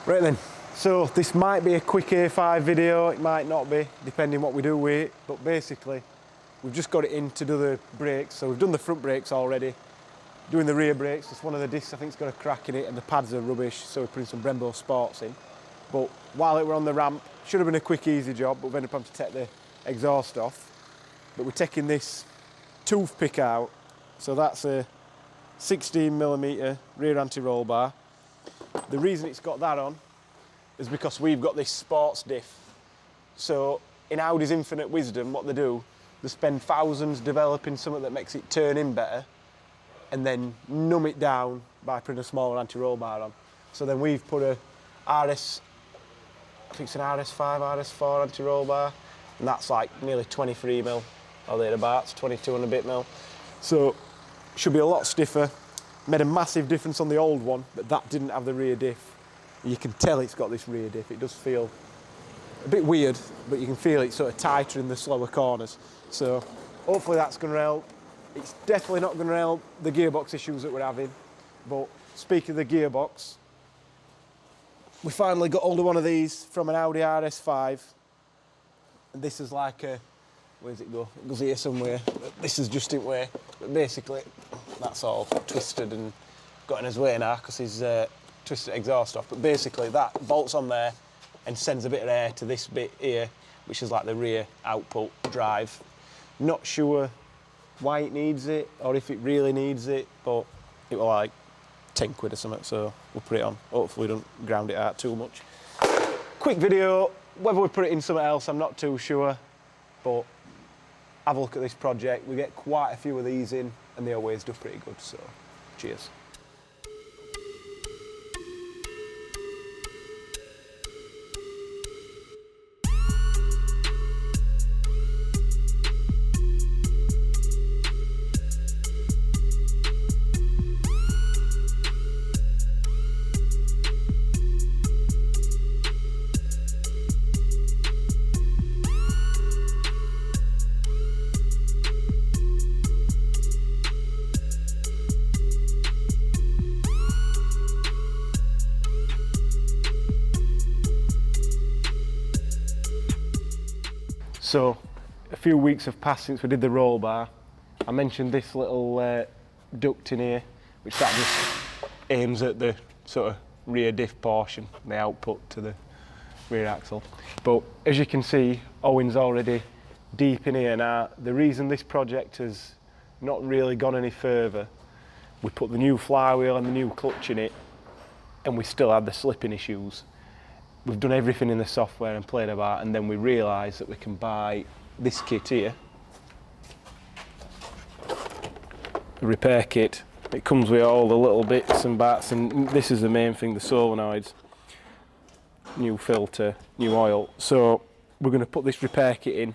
Right then, so this might be a quick A5 video, it might not be, depending what we do with it, but basically we've just got it in to do the brakes. So we've done the front brakes already, doing the rear brakes. Just one of the discs I think's got a crack in it and the pads are rubbish, so we're putting some Brembo Sports in. But while it were on the ramp, should have been a quick easy job, but we've ended up having to take the exhaust off. But we're taking this toothpick out, so that's a 16mm rear anti-roll bar. The reason it's got that on is because we've got this sports diff. So in Audi's infinite wisdom, what they do, they spend thousands developing something that makes it turn in better and then numb it down by putting a smaller anti-roll bar on. So then we've put a RS, I think it's an RS5, RS4 anti-roll bar, and that's like nearly 23mm or thereabouts, 22 and a bit mil. So it should be a lot stiffer. Made a massive difference on the old one, but that didn't have the rear diff. You can tell it's got this rear diff. It does feel a bit weird, but you can feel it sort of tighter in the slower corners. So hopefully that's going to help. It's definitely not going to help the gearbox issues that we're having. But speaking of the gearbox, we finally got hold of one of these from an Audi RS5. And this is like a, where does it go? It goes here somewhere. This is just in way. But basically, that's all twisted and got in his way now because he's twisted exhaust off. But basically that bolts on there and sends a bit of air to this bit here, which is like the rear output drive. Not sure why it needs it or if it really needs it, but it was like 10 quid or something, so we'll put it on. Hopefully we don't ground it out too much. Quick video, whether we put it in something else I'm not too sure, but have a look at this project. We get quite a few of these in and they always do pretty good, so cheers. So, a few weeks have passed since we did the roll bar. I mentioned this little duct in here, which that just aims at the sort of rear diff portion, the output to the rear axle. But as you can see, Owen's already deep in here now. The reason this project has not really gone any further, we put the new flywheel and the new clutch in it, and we still had the slipping issues. We've done everything in the software and played about, and then we realised that we can buy this kit here, a repair kit. It comes with all the little bits and bats, and this is the main thing, the solenoids, new filter, new oil. So we're going to put this repair kit in.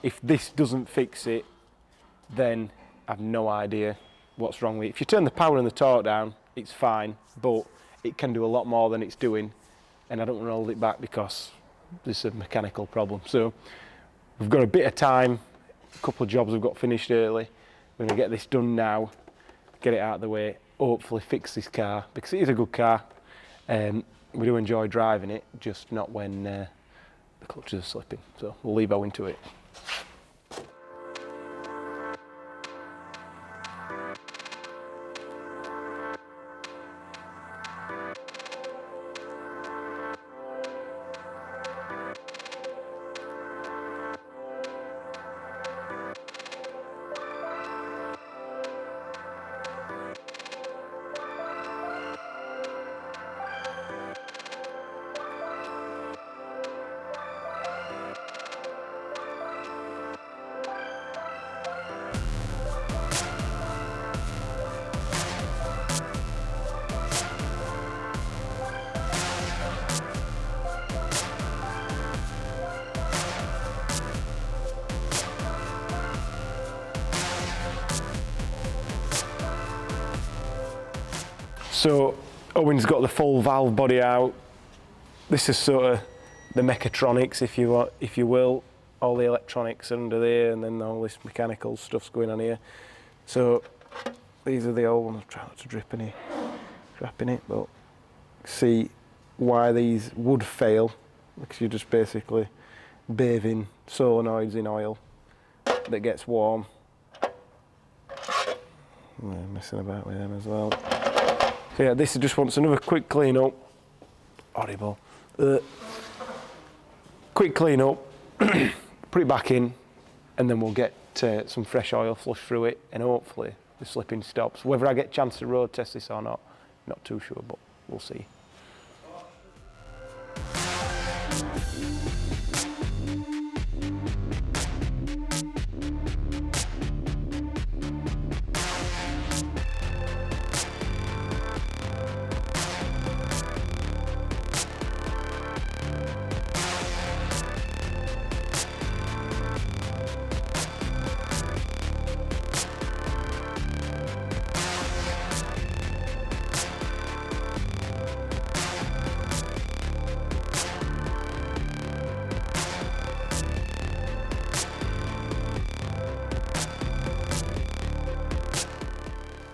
If this doesn't fix it, then I've no idea what's wrong with it. If you turn the power and the torque down, it's fine, but it can do a lot more than it's doing. And I don't want to hold it back because this is a mechanical problem. So we've got a bit of time, a couple of jobs we've got finished early. We're going to get this done now, get it out of the way, hopefully fix this car, because it is a good car. We do enjoy driving it, just not when the clutches are slipping. So we'll leave Owen to it. So Owen's got the full valve body out. This is sort of the Mechatronics, if you will. All the electronics are under there, and then all this mechanical stuff's going on here. So these are the old ones. I'm trying not to drip any crap in it, but see why these would fail, because you're just basically bathing solenoids in oil that gets warm. I'm messing about with them as well. So yeah, this just wants another quick clean up. Horrible. Quick clean up, put it back in, and then we'll get some fresh oil flush through it, and hopefully the slipping stops. Whether I get a chance to road test this or not too sure, but we'll see.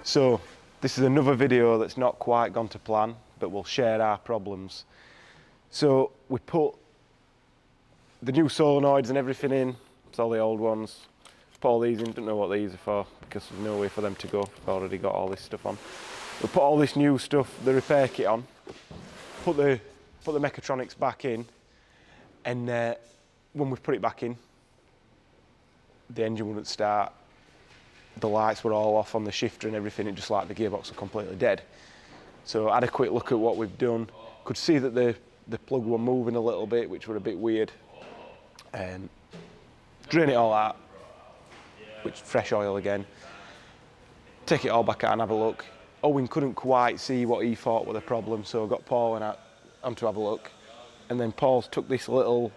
So this is another video that's not quite gone to plan, but we'll share our problems. So we put the new solenoids and everything in. It's all the old ones. Put all these in, don't know what these are for, because there's no way for them to go. We've already got all this stuff on. We put all this new stuff, the repair kit on, put the Mechatronics back in, and when we put it back in, the engine wouldn't start. The lights were all off on the shifter and everything, it just like the gearbox was completely dead. So I had a quick look at what we've done. Could see that the plug were moving a little bit, which were a bit weird. Drain it all out, which fresh oil again. Take it all back out and have a look. Owen couldn't quite see what he thought were the problem, so I got Paul on to have a look. And then Paul's took this little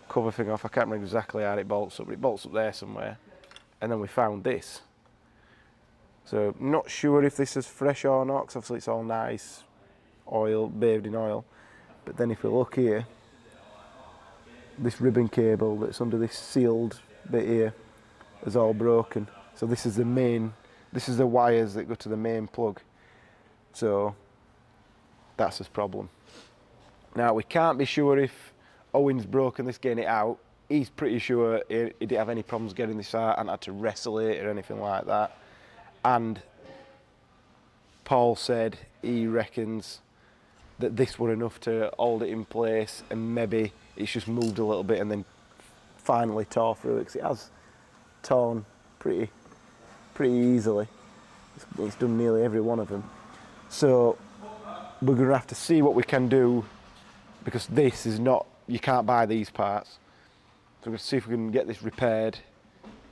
cover thing off. I can't remember exactly how it bolts up, but it bolts up there somewhere. And then we found this. So not sure if this is fresh or not, because obviously it's all nice oil, bathed in oil. But then if we look here, this ribbon cable that's under this sealed bit here is all broken. So this is the main, this is the wires that go to the main plug. So that's his problem. Now we can't be sure if Owen's broken this getting it out. He's pretty sure he didn't have any problems getting this out and had to wrestle it or anything like that. And Paul said he reckons that this were enough to hold it in place, and maybe it's just moved a little bit and then finally tore through it, because it has torn pretty easily. It's done nearly every one of them. So we're going to have to see what we can do, because this is not, you can't buy these parts. So we're going to see if we can get this repaired,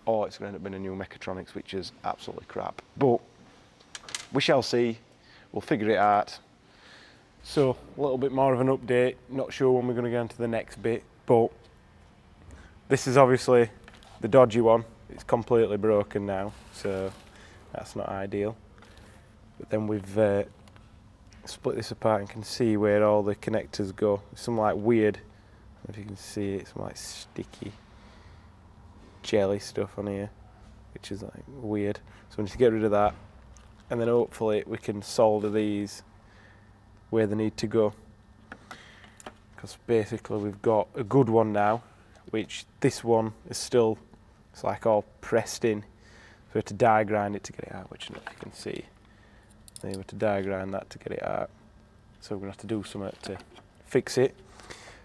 or it's going to end up being a new Mechatronics, which is absolutely crap. But we shall see. We'll figure it out. So a little bit more of an update. Not sure when we're going to go into the next bit, but this is obviously the dodgy one. It's completely broken now, so that's not ideal. But then we've split this apart and can see where all the connectors go. There's some like weird, if you can see it, some like sticky jelly stuff on here, which is like weird. So we need to get rid of that, and then hopefully we can solder these where they need to go. Because basically we've got a good one now, which this one is still, it's like all pressed in. So we have to die grind it to get it out, which I don't know if you can see. Then we have to die grind that to get it out. So we're going to have to do something to fix it.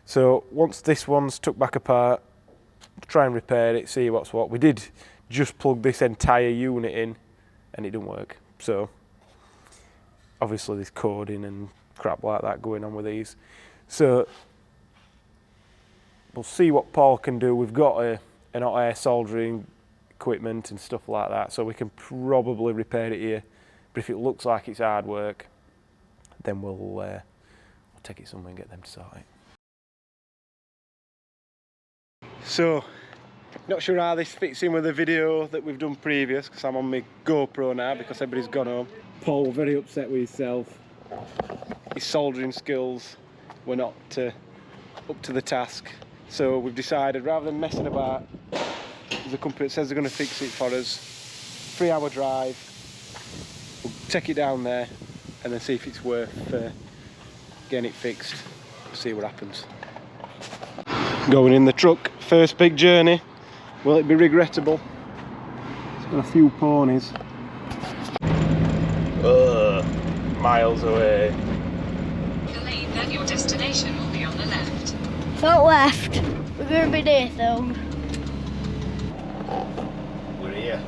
So once this one's took back apart, try and repair it, see what's what. We did just plug this entire unit in and it didn't work. So obviously there's coding and crap like that going on with these. So we'll see what Paul can do. We've got an hot air soldering equipment and stuff like that, so we can probably repair it here. But if it looks like it's hard work, then we'll take it somewhere and get them to sort it. So Not sure how this fits in with the video that we've done previous, because I'm on my GoPro now because everybody's gone home. Paul, very upset with himself. His soldering skills were not up to the task. So we've decided, rather than messing about, there's a company that says they're going to fix it for us. 3-hour drive. We'll take it down there and then see if it's worth getting it fixed. See what happens. Going in the truck, first big journey. Will it be regrettable? It's got a few ponies. Miles away. Believe that your destination will be on the left. Not left. We're going to be there soon. We're here.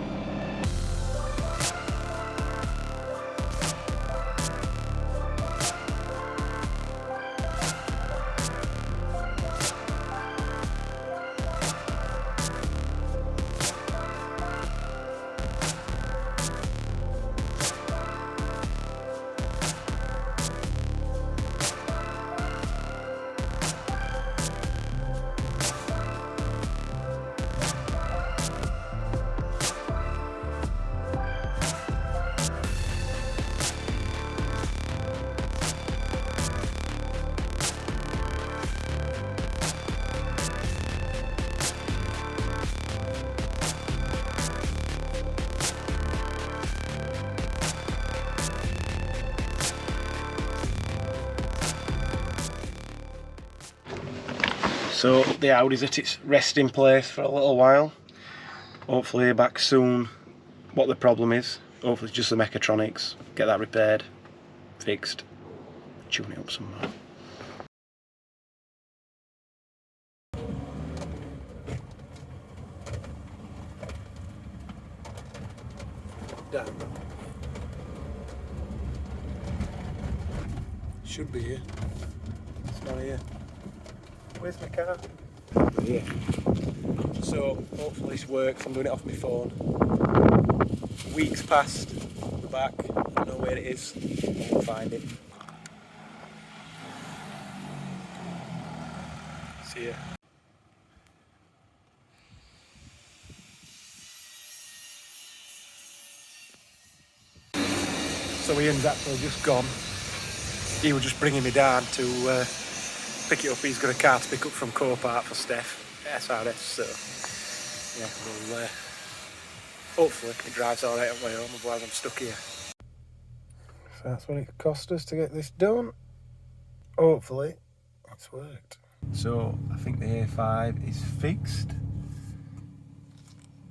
So the Audi's at its resting place for a little while. Hopefully back soon. What the problem is, hopefully it's just the Mechatronics. Get that repaired, fixed, tune it up some more. Damn. Should be here. It's not here. Where's my car? Here. So hopefully this works. I'm doing it off my phone. Weeks past, we're back. I don't know where it is. I won't find it. See ya. So Ian's actually just gone. He was just bringing me down to pick it up. He's got a car to pick up from Copart for Steph, SRS, so yeah, we'll hopefully it drives alright on my own, otherwise I'm stuck here. So that's what it cost us to get this done. Hopefully it's worked. So I think the A5 is fixed.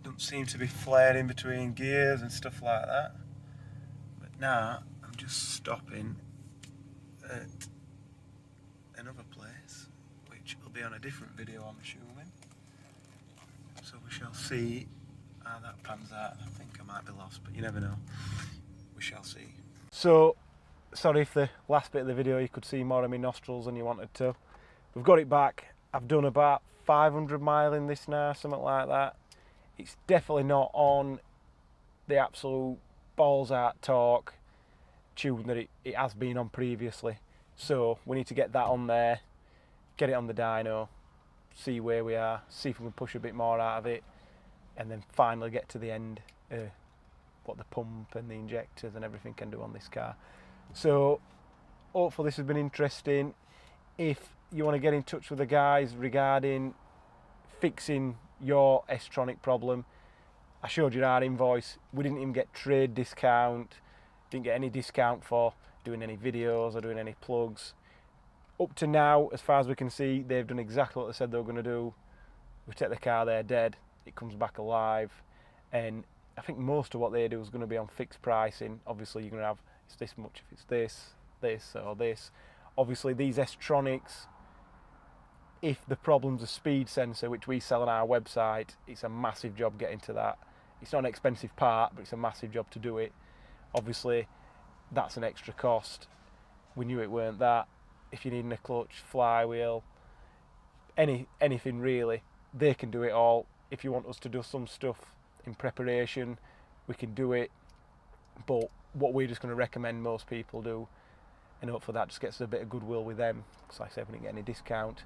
Don't seem to be flaring between gears and stuff like that. But now I'm just stopping at another place, which will be on a different video, I'm assuming. So we shall see how that pans out. I think I might be lost, but you never know. We shall see. So, sorry if the last bit of the video you could see more of my nostrils than you wanted to. We've got it back. I've done about 500 mile in this now, something like that. It's definitely not on the absolute balls out torque tune that it has been on previously. So we need to get that on there, get it on the dyno, see where we are, see if we can push a bit more out of it, and then finally get to the end, what the pump and the injectors and everything can do on this car. So hopefully this has been interesting. If you want to get in touch with the guys regarding fixing your S-tronic problem, I showed you our invoice. We didn't even get trade discount, didn't get any discount for doing any videos or doing any plugs. Up to now, as far as we can see, they've done exactly what they said they were going to do. We take the car there dead, it comes back alive, and I think most of what they do is going to be on fixed pricing. Obviously you're going to have, it's this much if it's this or this. Obviously these S-tronics, if the problem's a speed sensor, which we sell on our website, it's a massive job getting to that. It's not an expensive part, but it's a massive job to do it. Obviously that's an extra cost. We knew it weren't that. If you're needing a clutch, flywheel, anything really, they can do it all. If you want us to do some stuff in preparation, we can do it, but what we're just going to recommend most people do, and hopefully that just gets a bit of goodwill with them, because like I said, we didn't get any discount,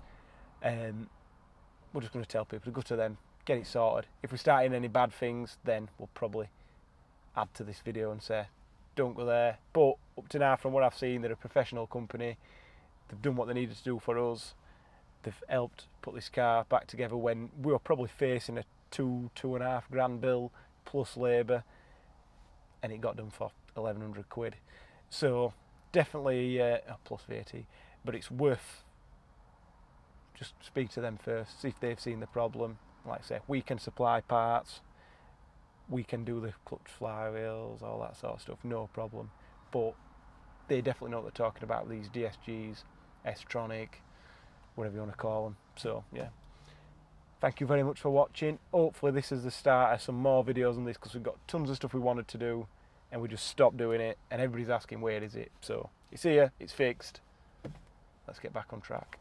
we're just going to tell people to go to them, get it sorted. If we start in any bad things, then we'll probably add to this video and say, don't go there. But up to now, from what I've seen, they're a professional company. They've done what they needed to do for us. They've helped put this car back together when we were probably facing a £2.5 grand bill plus labour, and it got done for 1,100 quid. So definitely plus VAT, but it's worth just speak to them first, see if they've seen the problem. Like I say, we can supply parts, we can do the clutch flywheels, all that sort of stuff, no problem. But they definitely know what they're talking about, these DSGs, S-tronic, whatever you want to call them. So yeah, thank you very much for watching. Hopefully this is the start of some more videos on this, because we've got tons of stuff we wanted to do and we just stopped doing it, and everybody's asking where is it. So it's here, it's fixed, let's get back on track.